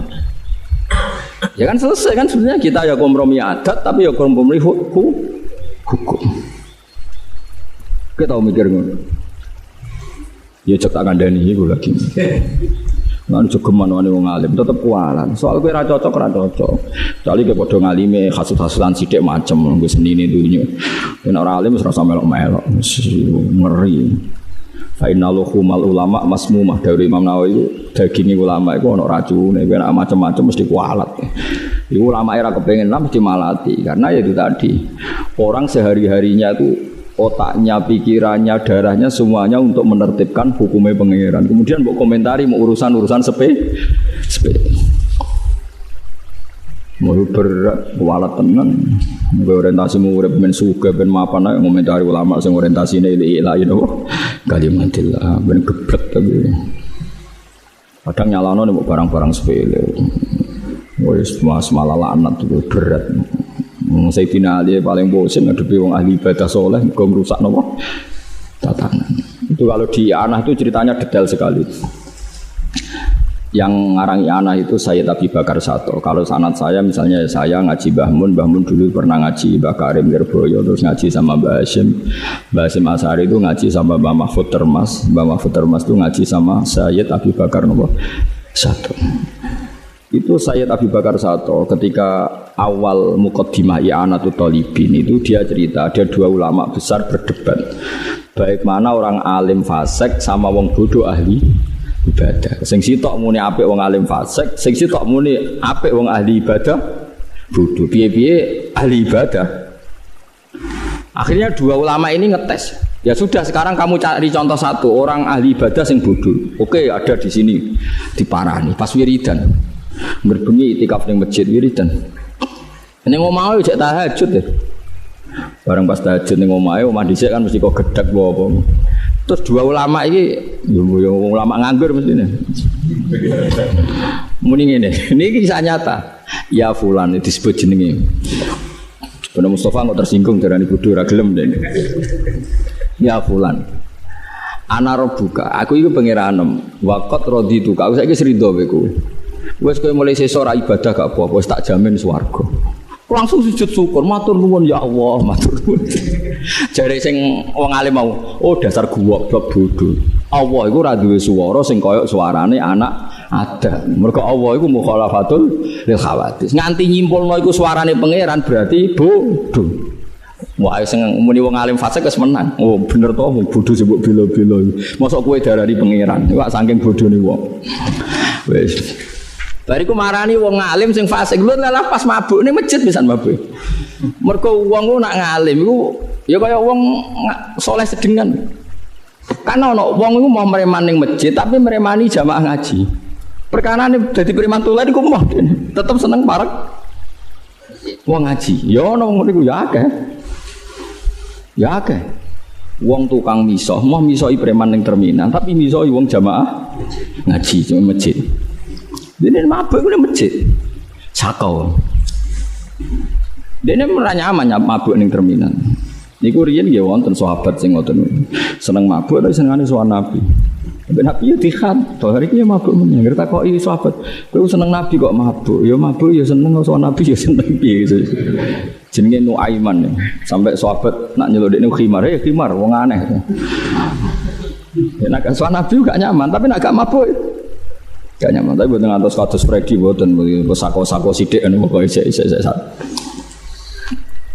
S1: Ya kan selesai kan sebenarnya kita ya kompromi adat tapi ya kompromi hukum. Kita tahu mikir ngono. Ya cek tak kandani iku lagi. Lan jogeman wong alim tetep kualan. Soal kowe ora cocok. Kecuali kowe padha ngalime khasut-khasutan sithik macem nggo senine dunyo. Yen ora alim wis ora melok-melok. Ngeri. Fa innaluhumal ulama masmumah dari Imam Nawawi daginge ulama iku ana racune, kowe nek macam-macam mesti kualat. Iku ulama era kepengin mesti malati karena ya itu tadi. Orang sehari-harinya itu otaknya, pikirannya, darahnya semuanya untuk menertibkan hukumnya pangeran. Kemudian mbok komentari mau urusan-urusan sepele. Mau berat, kualat tenan. Orientasi mau urip men sugih ben mapan ae ngomentari ulama sing orientasine ilahi napa. Kalimatillah ben geblek tapi. Kadang nyalano nek barang-barang sepele. Wis malah laknat itu berat. Sayyidina Ali paling bosen ngadepi wong ahli ibadah soleh kok merusak napa tatanan. Itu kalau di Anah itu ceritanya detail sekali. Yang ngarang Anah itu Sayyid Abi Bakar Sato. Kalau sanad saya misalnya saya ngaji Mbah Mun dulu pernah ngaji Mbah Karim Lirboyo, terus ngaji sama Mbah Hasyim Asari itu ngaji sama Mbah Mahfud Termas itu ngaji sama Sayyid Abi Bakar Sato. Itu Sayyid Abi Bakar Sato ketika awal muqaddimah I'anatul Talibin itu dia cerita ada dua ulama besar berdebat baik mana orang alim fasik sama wong bodoh ahli ibadah. Sing sitok muni apik wong alim fasik, sing sitok muni apik wong ahli ibadah bodoh. Piye-piye ahli ibadah. Akhirnya dua ulama ini ngetes. Ya sudah sekarang kamu cari contoh satu orang ahli ibadah sing bodoh. Oke, ada di sini diparani pas wiridan. Berbengi itikaf ning masjid wiridan. Ning omahe cek tahajud ya. Bareng pas tahajud ning omahe, omah dhisik kan mesti kok gedhek apa. Terus dua ulama iki yo ulama nganggur mestine. Muni ngene, niki kisah nyata. Ya fulan disebut jenenge. Bener Mustafa kok tersinggung darani bodho ora gelem dene. Ya fulan. Ana rabbuka, aku iku pangeranmu. Waqat raditu, aku saiki rido kowe kowe. Wes kowe mulai sesuk ora ibadah gak apa-apa, wis tak jamin swarga. Langsung sujud syukur, matur nuwun ya Allah, matur nuwun. Jare sing wong alim mau, oh dasar goblok bodho. Allah iku ora duwe swara sing kaya suarane anak Adam. Mergo Allah iku mukhalafatul lil khawatis. Nganti nyimpulno iku suarane pangeran berarti bodho. Wah sing muni wong alim fasik wis menang. Oh bener to wong bodho sing mbok bela-bela. Mosok kowe darani pangeran. Iku saking bodhone wong. Wis bariku marani wong ngalim sing fasik lho lah pas mabuk ning masjid pisan mabuk. Mergo wong ku nak ngalim iku ya kaya wong soleh sedengan. Kan ana wong iku mau mereman ning masjid tapi meremani jamaah ngaji. Perkarane dadi preman tulen iku mah tetep seneng parek wong ngaji. Ya ana wong niku ya akeh. Ya akeh. Wong tukang misoh, mau misoi preman ning terminal tapi misoi wong jamaah ngaji cuma masjid. Dene mabuk ku ning masjid. Sakau. Dene ora nyaman mabuk ning terminal. Niku riyen nggih wonten sahabat sing ngoten. Seneng mabuk tapi senengane sowan Nabi. Tapi Nabi ya dikhat, to hari iki mabuk men. Ngerti takoki sahabat, kowe seneng Nabi kok mabuk? Ya mabuk ya seneng sowan Nabi ya seneng piye. Jenenge Nuaiman. Sampai sahabat nak nyeluk dekne khimar, khimar wong aneh. Nek sowan Nabi gak nyaman, tapi nek gak mabuk gak nyaman, tapi buat ngantos kados Freddy buatan sako-sako sidik anu pokoke isek.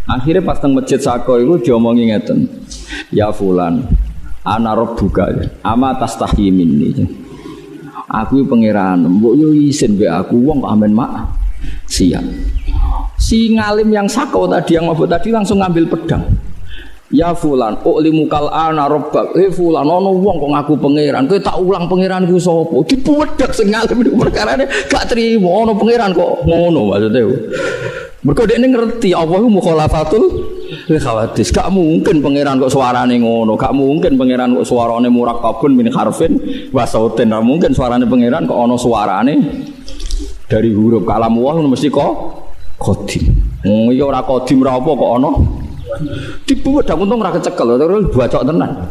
S1: Akhirnya pas teng masjid sako itu diomongi ngeten. Ya fulan, ana rabbuka, ama tastahi minni. Aku pangeran, mbok yo isin mbek aku wong kok amen mak. Siap. Si ngalim yang sako tadi yang mabuk tadi langsung ngambil pedang. Ya fulan, ulimukal ana rabbak. Fulan ana wong kok ngaku pangeran. Kowe tak ulang pangeranku sapa? Dipuwedhek sing ngalim niku perkarane gak trimo ana pangeran kok ngono maksude. Mergo dekne ngerti Allah iku mukhalafatul lil khawatis. Gak mungkin pangeran kok suarane ngono, gak mungkin pangeran kok suarane murakkabun min harfin wa sautin. Gak mungkin suarane pangeran kok ana suarane dari huruf kalam Allah mesti kok qadim. Iki ora qadim ra apa kok ana dibuat dak untung ora kecekel terus bacok tenan.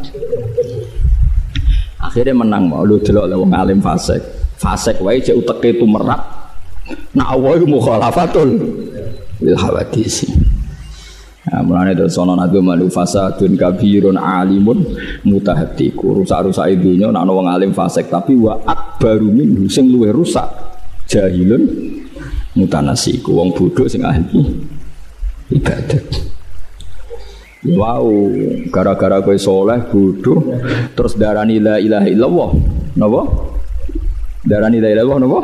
S1: Akhirnya menang mau lu delok wong alim fasik. Fasik wae cek uteke tumerak. Nak Allah iku mukhalafatul lil hawadisi. Nah, mulane terus ana nadu malu fasadun kabirun alimun mutahatiku. Rusak-rusak dunya nek ana wong alim fasik tapi wa akbaru min sing luwih rusak jahilun mutanasiku wong bodoh sing ahli ibadah. Wow, gara-gara kowe saleh bodoh terus darani la ilaha illallah. Napa? Darani la ilaha illallah napa?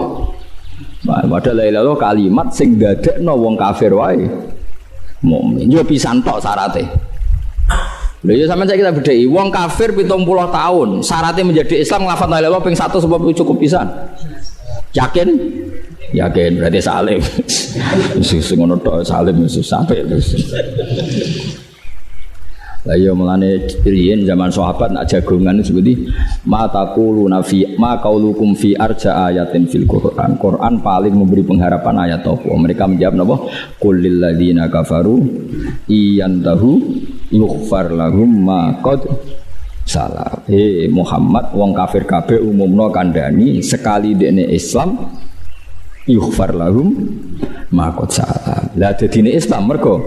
S1: Padahal la ilaha illallah kalimat sing dadekno wong kafir wae mukmin. Yo pisan tok syarate. Lha ya sampeyan saiki kita bedheki wong kafir 70 tahun, syaratnya menjadi Islam nglafal la ilaha illallah ping 1 sebab cukup pisan. Yakin? Yakin berarti salim. Sing ngono tok salim wis sampe terus. Lah ya mulane riyen zaman sahabat nak jagongan seperti mataquluna fi ma qaulukum fi arja ayatin fil Quran. Quran paling memberi pengharapan ayat apa? Mereka menjawab napa? Qul lil ladzina kafaru iyantahu yughfar lahum ma qad salah. Muhammad wong kafir kabeh umumno kandhani sekali dekne Islam yughfar lahum ma qad salah. Lah dadine Islam mergo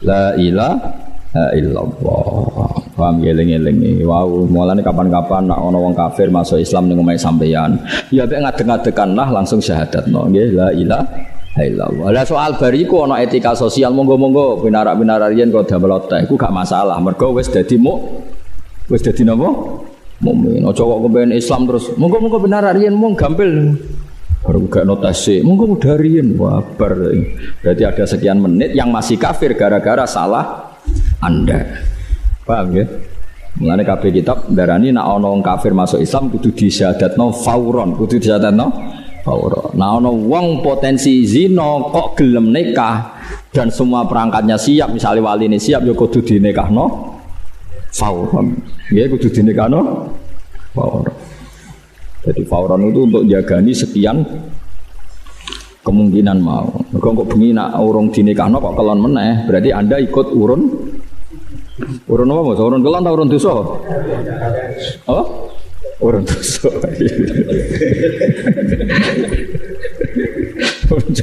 S1: la ilaha illallah. Paham eling-eling. Wow, mulane kapan-kapan nek ana wong kafir masuk Islam ning omahe sampeyan, ya mek ngadeg-ngadeganlah langsung syahadatno nggih la ilaha illallah. Lah soal bariku ana etika sosial monggo-monggo pinarak-pinarak riyen kok damel teh iku gak masalah. Mergo wis dadi wis dadi napa? Mukmin. Aja kok kepen Islam terus monggo-monggo pinarak riyen mung gampil. Baru gak notasi, monggo mudariin wabar. Berarti ada sekian menit yang masih kafir gara-gara salah Anda. Paham ya? Mulane kabeh kitab darani nek ana wong kafir masuk Islam kudu disyahadatno fauron, kudu disyahadatno fauron. Nek ana wong potensi zina kok gelem nikah dan semua perangkatnya siap, misalnya waline siap ya kudu dinikahno fauron. Nggih kudu dinikahno fauron. Jadi fauron itu untuk jagani sekian kemungkinan mau. Mergo kok bengi nak urung dinikahno kok kelon meneh, berarti Anda ikut urun apa Mas? Urun kelon ta urun dosa? Oh? Urun dosa.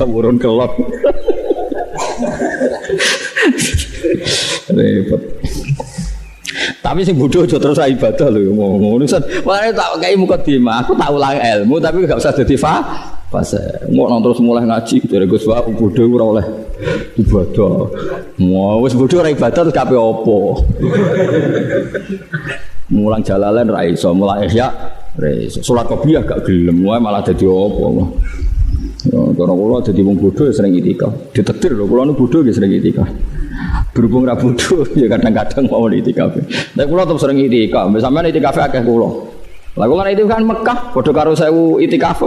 S1: Urun kelon. Repot. Tapi sing bodoh aja terus ibadah lho ngono. Makane tak kei mukadimah, aku tak ulang ilmu tapi gak usah dadi fase. Ngono terus mulai ngaji dari Gus Wa bodoh ora oleh ibadah. Wis bodoh ora ibadah terus kape opo. Mulang Jalalain ra iso, mulai Ihya ra iso. Salat Qobliyah gak gelem wae malah dadi opo. Cara kula dadi wong bodoh sering itikaf. Ditakdir lho kula nu bodoh nggih sering itikaf. Berhubung ra bodoh ya kadang-kadang mau itikaf. Nek kula tetep sering itikaf, sampeyan itikaf akeh kula. Lah kula itu kan Mekah padha karo 1000 itikaf.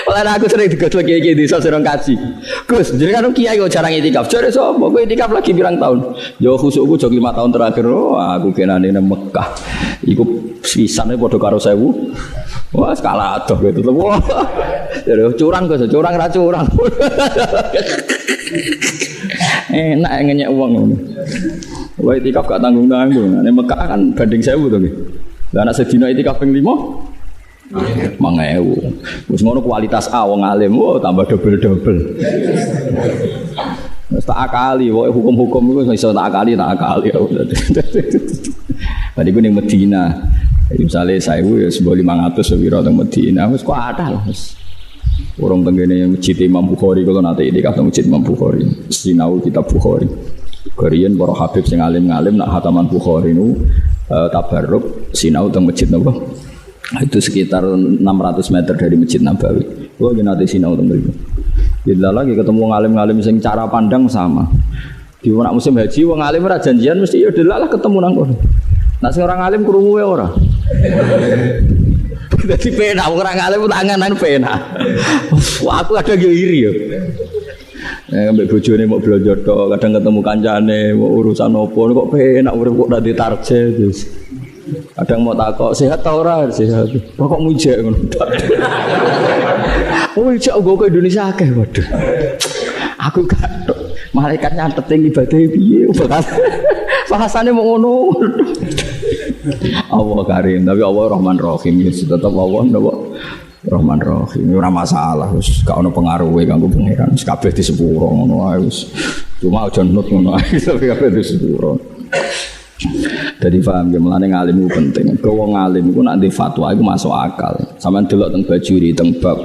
S1: Lah aku sering digodhog kiai-kiai desa sing kaji. Gus, jenengan kiai kok jarang itikaf. Jare sapa? Kowe itikaf lagi pirang tahun? Ya khusukku jog 5 tahun terakhir. Oh, aku kenane nang Mekah. Iku sisane padha karo 1000. Wah, skala adoh gitu. Wah. Jare curang Gus, curang ra curang. Enak ngenyek uang ngono. Wah itikaf gak tanggung-tanggung. Nek Mekah kan banding 1000 to nggih. Lah anak sedina itikaf ping 5 1000. Wis ngono kualitas A wong alim, tambah double-double. Wis tak akali, pokoke hukum-hukum iku iso tak akali. Tadi ku ning Medina. Misale 1000 ya 1500 sepiro teng Medina. Wis kok ada lah wis. Orang tenggene masjid Imam Bukhari kalau nanti itikaf masjid Imam Bukhari sinau kitab Bukhari karian para habib sing alim-alim nak hataman Bukhari nu tabarruk sinau teng masjid napa itu sekitar 600 meter dari Masjid Nabawi. Kalau nanti sinau teng mriku bila lagi ketemu alim-alim sing cara pandang sama di nak musim haji wong alim ora janjian mesti ya delalah ketemu nang kono. Nah sing orang alim krungu ora. Jadi pena, orang alim tanganan pena. Wah, aku kadang yo iri yo. Ambek bojone mau belanja tok, kadang ketemu kancane, mau urusan opo kok penak urip kok ora ditarjet terus. Kadang mau takok sehat ta ora? Sehat. Kok mujek ngono. Oh, ijek nggo Indonesia akeh, waduh. Aku gak malaikat nyatet ibadah piye bahasane mau ngono. Allah Karim, tapi Allah Rahman Rahim, tetap Allah Rahman Rahim, ora masalah, wis gak ono pengaruhe kanggo pangeran, kabeh di sepuro ngono ae wis. Cuma aja nut ngono ae sampe kabeh disepuro. Jadi paham ya, mulane ngalim itu penting. Wong ngalim iku nek fatwa iku masuk akal. Sampeyan delok teng Bajuri teng bab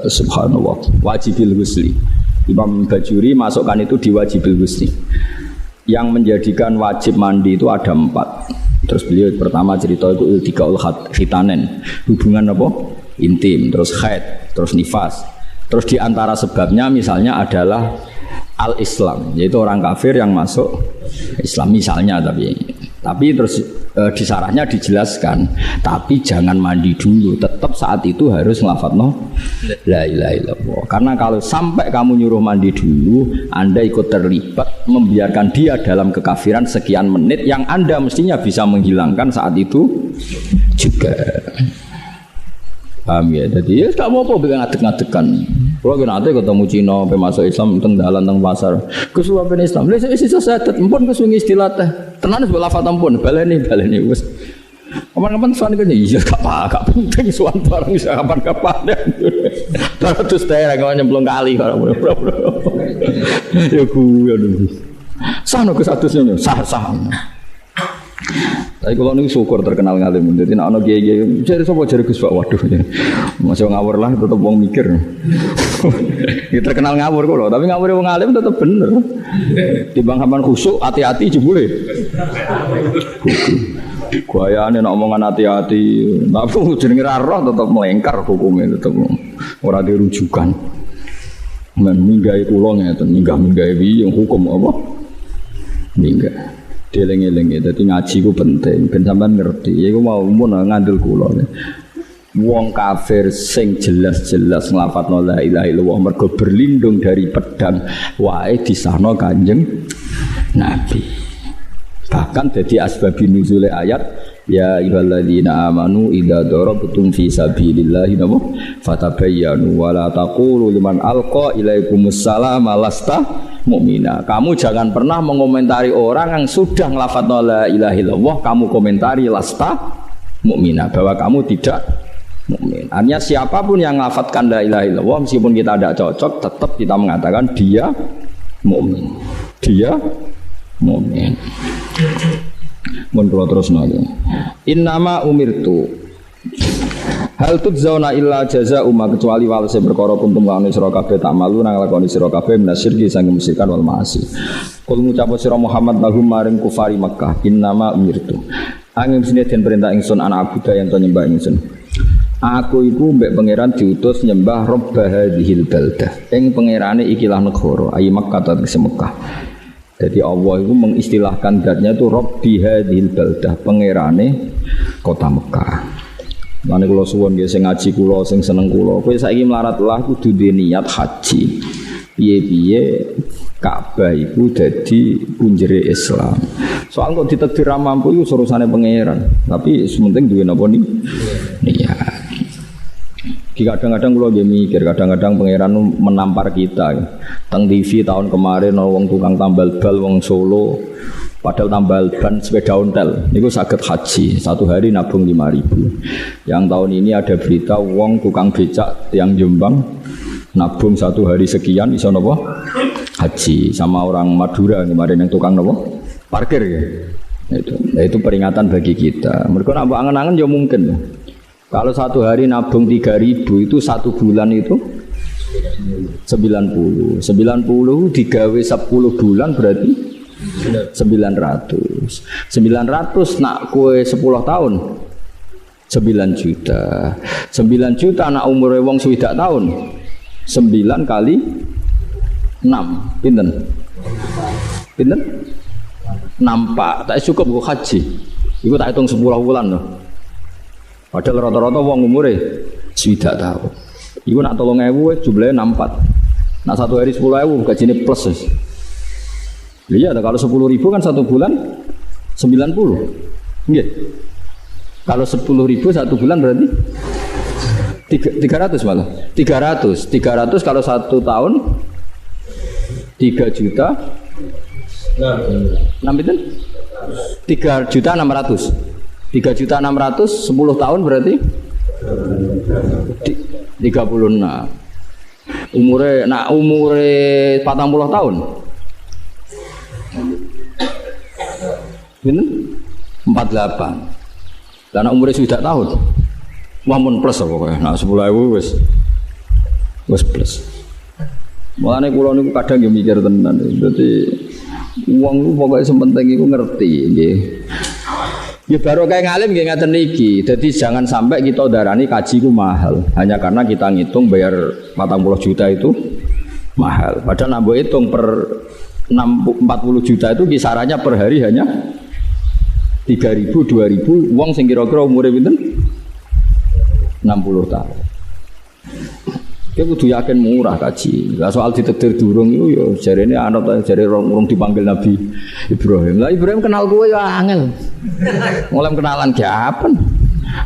S1: subhanallah wajibil ghusli. Imam Bajuri masukkan itu di wajibil ghusli. Yang menjadikan wajib mandi itu ada 4. Terus beliau pertama cerita itu iltikaul khitanen, hubungan apa? Intim, terus haid, terus nifas. Terus di antara sebabnya misalnya adalah al-Islam, yaitu orang kafir yang masuk Islam misalnya, tapi terus di sarahnya dijelaskan, tapi jangan mandi dulu, tetap saat itu harus ngelafadzno la ilaha illallah. Karena kalau sampai kamu nyuruh mandi dulu, Anda ikut terlibat membiarkan dia dalam kekafiran sekian menit yang Anda mestinya bisa menghilangkan saat itu juga. Paham ya? Jadi ya gak mau apa ngadeg-ngadegan. Kalau kena ate ketemu Cina, masuk Islam, teng dalan teng pasar. Kesuwapen Islam. Lha isi sedet, empun kesungi istilah teh. Tenan wis lafat ampun, baleni wis. Kapan-kapan suan kene iya gak penting suan barang bisa kapan-kapan. Terus teh ra nyemplung kali karo. Ya ku ya dulu. Sano ke statusnya sah. Tapi kalau ini syukur terkenal ngalim, jadi nak ono kiai jadi sopo jadi Gus Pak, waduh, masih ngawur lah, tetap wong mikir. Terkenal ngawur kok loh, tapi ngawur wong ngalim tetap bener. Timbang sampean khusuk, hati-hati jebule. Guayane nak omongan hati-hati, tapi jenenge ra roh tetap melengkar hukumnya, tetap ora dirujukan. Minggahi kula ngeten, minggah-minggahi piye hukum apa? Minggah. Eling-eling dadi ngaji ku penting ben sampean ngerti iku mau mun ngandel kula wong kafir sing jelas-jelas nglafadzno la ilaha illallah mergo berlindung dari pedang wae disahno Kanjeng Nabi. Bahkan dadi asbabun nuzul ayat ya ayyuhalladzina amanu idza darabtum fi sabilillahi fatabayyanu wa la taqulu liman alqa ilaikumus salama lasta mukmina. Kamu jangan pernah mengomentari orang yang sudah ngelafadzno la ilaha illallah, kamu komentari lasta mukmina, bahwa kamu tidak mukmin. Artinya siapapun yang ngelafadzkan la ilaha illallah meskipun kita tidak cocok, tetap kita mengatakan dia mukmin. Dia mukmin. Mun kula terusno. Innama umirtu hal tudzzauna illa jazaa'u ma kecuali walese perkara kuntum kang sira kabeh tak malu nang lakoni sira kabeh minasyirki sang musyrikan wal maasi. Kul ngucap sira Muhammad lahum maring kufari Makkah innama umirtu. Angin sine den perintah ingsun anak abuda yen to nyembah ingsun. Aku iku mbek pangeran diutus nyembah Rabb hadhil baldah. Ing pangerane ikilah negara ayi Makkah ta Mekah. Jadi Allah itu mengistilahkan zatnya itu Rabbi hadhil baldah, pangerane kota Mekah. Lan kula suwun nggih sing ngaji kula sing seneng kula, kowe saiki melarat lah kudu duwe niat haji. Piye-piye Ka'bah iku dadi punjere Islam. Soal kok ditakdir ra mampu iku urusane pangeran, tapi sementing duwe napa nih? Niat. Kadang-kadang kula nggih mikir, kadang-kadang pangeran menampar kita. Teng TV tahun kemarin wong tukang tambal bal wong Solo padahal tambal ban sepeda ontel niku saged haji satu hari nabung 5.000. Yang tahun ini ada berita wong tukang becak tiang Jombang nabung satu hari sekian iso napa haji, sama orang Madura kemarin yang tukang napa parkir ya. Itu peringatan bagi kita. Mereka nak angen-angen ya mungkin. Kalau satu hari nabung 3.000 itu satu bulan itu 90 digawe 10 bulan berarti 900 nak kue 10 tahun 9 juta nak umure wong swidak tahun 9 kali 6 pinten nampak tak cukup kok haji iku tak hitung 10 bulan loh padahal rata-rata wong umure swidak tahun iku nak 3.000 jumlahnya 64 nak satu hari 10.000 gajine plus iya, kalau 10.000 kan satu bulan 90. Nggih. Kalau 10.000 satu bulan berarti 300 malah. 300 kalau satu tahun 3 juta 6 itu 3 juta 600. 3 juta 600 10 tahun berarti 36. Umure 40 tahun. Pinten? 48. Lah umure sudah tahun. Wah mun plus pokoknya. Nah 10.000 wis plus. Mulane kula niku kadang yo mikir tenan. Dadi wong ku pokoke sing penting iku ngerti nggih. Ya baru kayak ngalim nggih ngaten niki. Jadi jangan sampai kita darani kaji ku mahal hanya karena kita ngitung bayar 40 juta itu mahal. Padahal nambah hitung per 40 juta itu kisarannya per hari hanya 3.000 2.000 wong sing kira-kira umure pinten 60 tahun. Kita kudu yakin murah kaji. Lah soal ditakdir durung itu ya jarene ana jare urung dipanggil Nabi Ibrahim. Lah Ibrahim kenal kowe ya angel. Mulai kenalan gapen.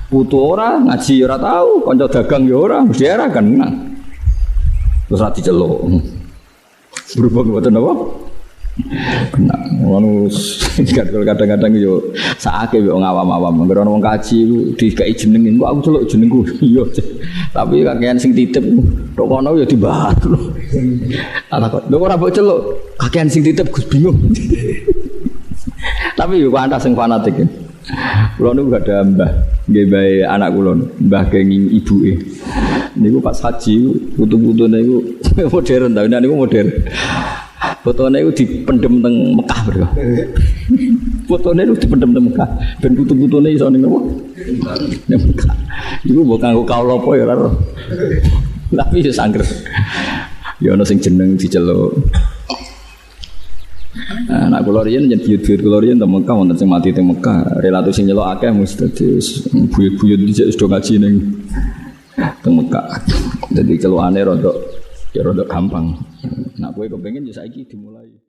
S1: Putu ora, ngaji ora tahu, kanca dagang ya ora, mesti ora kenal. Terus ati celuk. Berhubung mboten apa? Kena ngono kadang-kadang yo sakake yo ngawam-awam. Ngger ana wong kaji dikai jeneng engko aku celuk jenengku. Iya. Tapi kakean sing titip tok kono ya dibahas lho. Ala kok lho ora mbok celuk, kakean sing titip Gus bingung. Tapi yo kok sing fanatik. Kula niku gak ada mbah, nggih bae anak kula, mbah kenging ibuke. Niku pas haji putu-putune niku modern ta, niku modern. Fotone itu dipendem teng Mekah bro. Fotone itu dipendem teng Mekah. Ben putu-putune iso ning apa? Ning Mekah. Iku mbok kanggo kaula apa ya ora. Tapi ya sangger. Ya ana sing jeneng diceluk. Anak kula riyen yen buyut-buyut kula riyen teng Mekah wonten sing mati teng Mekah. Relatif sing nyeluk akeh mesti dadi buyut-buyut dhisik wis do ngaji ning teng Mekah. Dadi celukane rodok ya rodok gampang. Nak kowe kepengin ya saiki dimulai.